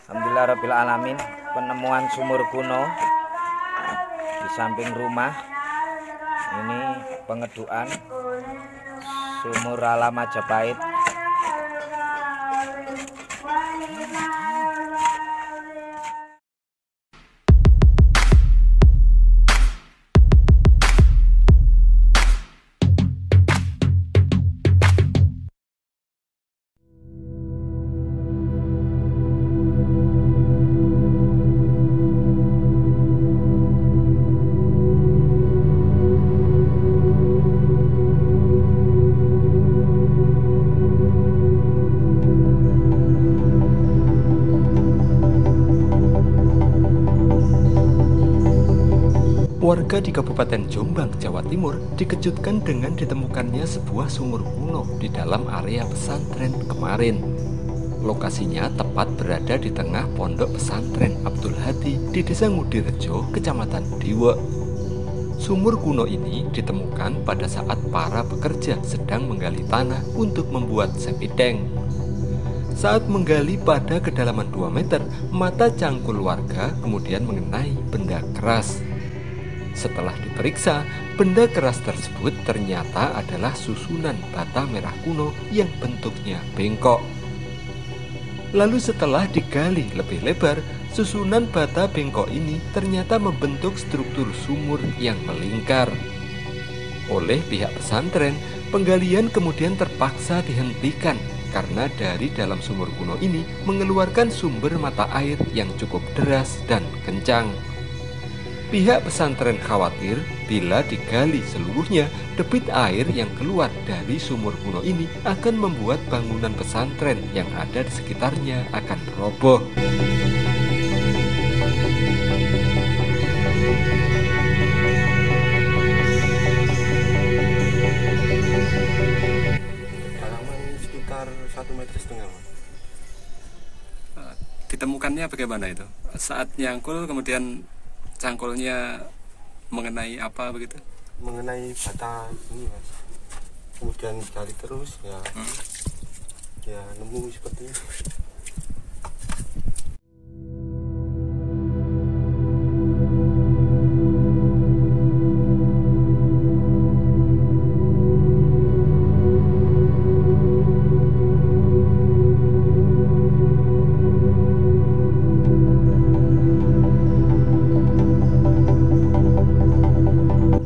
Alhamdulillahirrahmanirrahim. Penemuan sumur kuno di samping rumah. Ini pengeduan sumur ala Majapahit. Warga di Kabupaten Jombang, Jawa Timur dikejutkan dengan ditemukannya sebuah sumur kuno di dalam area pesantren kemarin. Lokasinya tepat berada di tengah pondok pesantren Abdul Hadi di Desa Ngudirejo, Kecamatan Diwe. Sumur kuno ini ditemukan pada saat para pekerja sedang menggali tanah untuk membuat sepideng. Saat menggali pada kedalaman 2 meter, mata cangkul warga kemudian mengenai benda keras. Setelah diperiksa, benda keras tersebut ternyata adalah susunan bata merah kuno yang bentuknya bengkok. Lalu setelah digali lebih lebar, susunan bata bengkok ini ternyata membentuk struktur sumur yang melingkar. Oleh pihak pesantren, penggalian kemudian terpaksa dihentikan karena dari dalam sumur kuno ini mengeluarkan sumber mata air yang cukup deras dan kencang. Pihak pesantren khawatir bila digali seluruhnya, debit air yang keluar dari sumur kuno ini akan membuat bangunan pesantren yang ada di sekitarnya akan roboh. Kedalaman sekitar 1,5 meter. Ditemukannya bagaimana itu? Saat nyangkul kemudian cangkulnya mengenai apa begitu? Mengenai bata ini mas, kemudian gali terus ya, ya nemu seperti ini.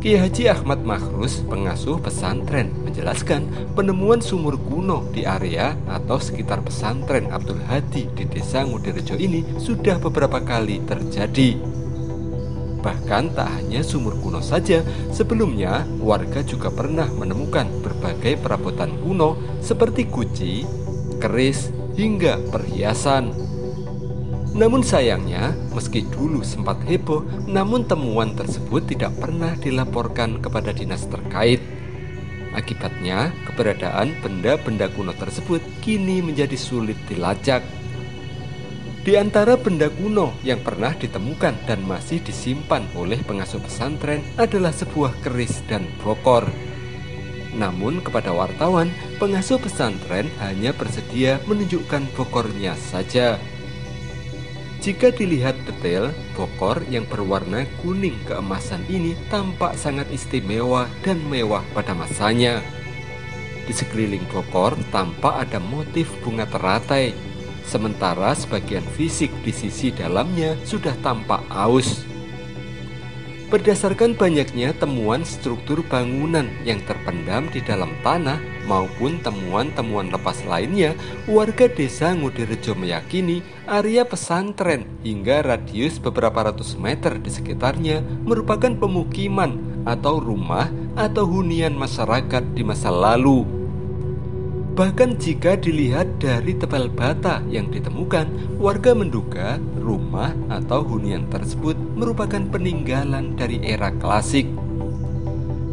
Kiai Haji Ahmad Makhrus, pengasuh pesantren, menjelaskan penemuan sumur kuno di area atau sekitar pesantren Abdul Hadi di Desa Ngudirejo ini sudah beberapa kali terjadi. Bahkan tak hanya sumur kuno saja, sebelumnya warga juga pernah menemukan berbagai perabotan kuno seperti guci, keris, hingga perhiasan. Namun sayangnya, meski dulu sempat heboh, namun temuan tersebut tidak pernah dilaporkan kepada dinas terkait. Akibatnya, keberadaan benda-benda kuno tersebut kini menjadi sulit dilacak. Di antara benda kuno yang pernah ditemukan dan masih disimpan oleh pengasuh pesantren adalah sebuah keris dan bokor. Namun kepada wartawan, pengasuh pesantren hanya bersedia menunjukkan bokornya saja. Jika dilihat detail, bokor yang berwarna kuning keemasan ini tampak sangat istimewa dan mewah pada masanya. Di sekeliling bokor tampak ada motif bunga teratai, sementara sebagian fisik di sisi dalamnya sudah tampak aus. Berdasarkan banyaknya temuan struktur bangunan yang terpendam di dalam tanah maupun temuan-temuan lepas lainnya, warga desa Ngudirejo meyakini area pesantren hingga radius beberapa ratus meter di sekitarnya merupakan pemukiman atau rumah atau hunian masyarakat di masa lalu. Bahkan jika dilihat dari tepel bata yang ditemukan, warga menduga rumah atau hunian tersebut merupakan peninggalan dari era klasik.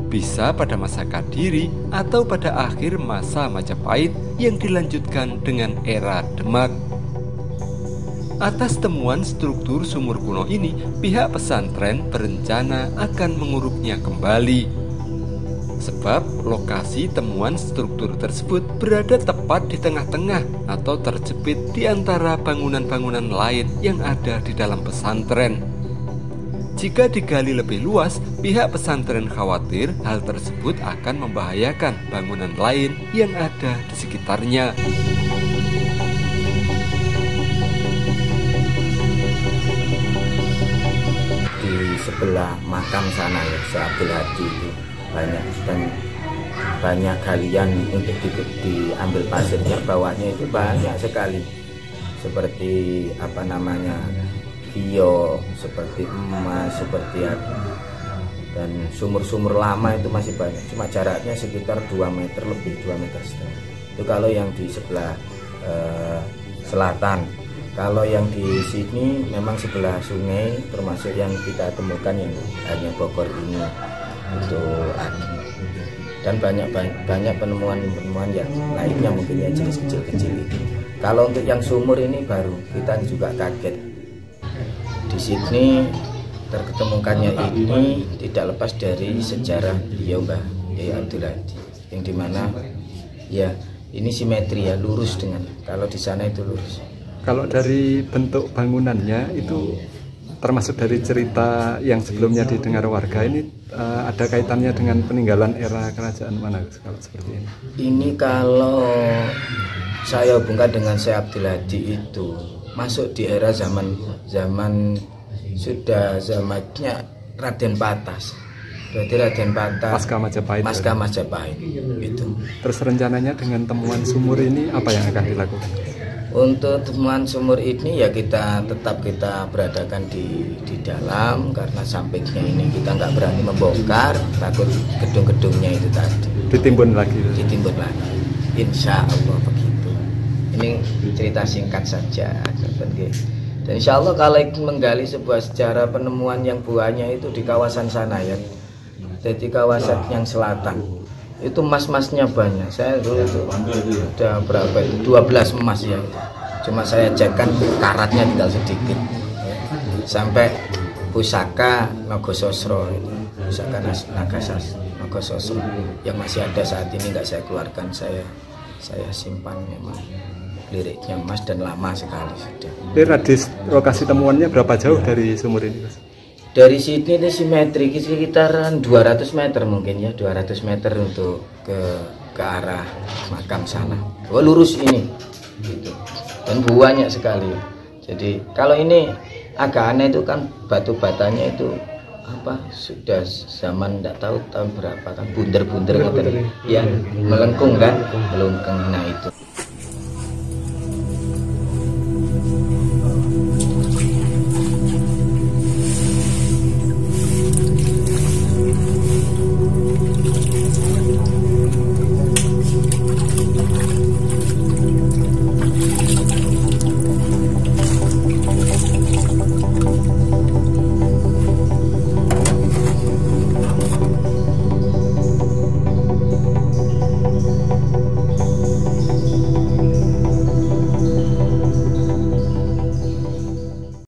Bisa pada masa Kadiri atau pada akhir masa Majapahit yang dilanjutkan dengan era Demak. Atas temuan struktur sumur kuno ini, pihak pesantren berencana akan menguruknya kembali. sebab lokasi temuan struktur tersebut berada tepat di tengah-tengah atau terjepit di antara bangunan-bangunan lain yang ada di dalam pesantren. Jika digali lebih luas, pihak pesantren khawatir hal tersebut akan membahayakan bangunan lain yang ada di sekitarnya. Di sebelah makam sana ya, Syekh Abdul Hadi itu banyak, dan banyak galian untuk diambil pasirnya, bawahnya itu banyak sekali, seperti apa namanya, bio, seperti emas, seperti apa, dan sumur-sumur lama itu masih banyak, cuma jaraknya sekitar 2 meter lebih, 2,5 meter. Itu kalau yang di sebelah selatan. Kalau yang di sini memang sebelah sungai, termasuk yang kita temukan yang hanya Bogor ini itu ada. Dan banyak penemuan yang lainnya mungkin yang jenis kecil-kecil itu. Kalau untuk yang sumur ini baru kita juga kaget. Di sini terketemukannya ini tidak lepas dari sejarah beliau Mbah Yai Abdul Hadi, yang dimana ya ini simetri ya, lurus dengan kalau di sana itu lurus. Kalau dari bentuk bangunannya itu termasuk dari cerita yang sebelumnya didengar warga, ini ada kaitannya dengan peninggalan era kerajaan mana kalau seperti ini? Ini kalau saya hubungkan dengan Syekh Abdul Hadi itu masuk di era zaman sudah zamannya Raden Patas. Berarti Raden Patas pasca Majapahit itu. Terus rencananya dengan temuan sumur ini apa yang akan dilakukan? Untuk temuan sumur ini ya kita tetap beradakan di dalam, karena sampingnya ini kita nggak berani membongkar, takut gedung-gedungnya itu tadi ditimbun lagi. Insya Allah begitu. Ini cerita singkat saja. Dan insya Allah kalau menggali sebuah sejarah penemuan yang buahnya itu di kawasan sana ya, jadi kawasan yang selatan itu emas-emasnya banyak. Saya dulu udah berapa itu 12 emas ya, cuma saya cekkan karatnya tinggal sedikit ya. Sampai pusaka Nogososro, pusaka Nogososro yang masih ada saat ini nggak saya keluarkan, saya simpan. Memang liriknya emas dan lama sekali sudah. Radius lokasi temuannya berapa jauh dari sumur ini, Mas? Dari sini ini simetri sekitaran 200 meter mungkin ya, 200 meter untuk ke arah makam sana. Lurus ini gitu. Dan banyak sekali. Jadi kalau ini agak aneh itu kan batu batanya itu apa, sudah zaman enggak tahu tahun berapa kan, bunder-bunder ya, melengkung kan, melengkung. Nah itu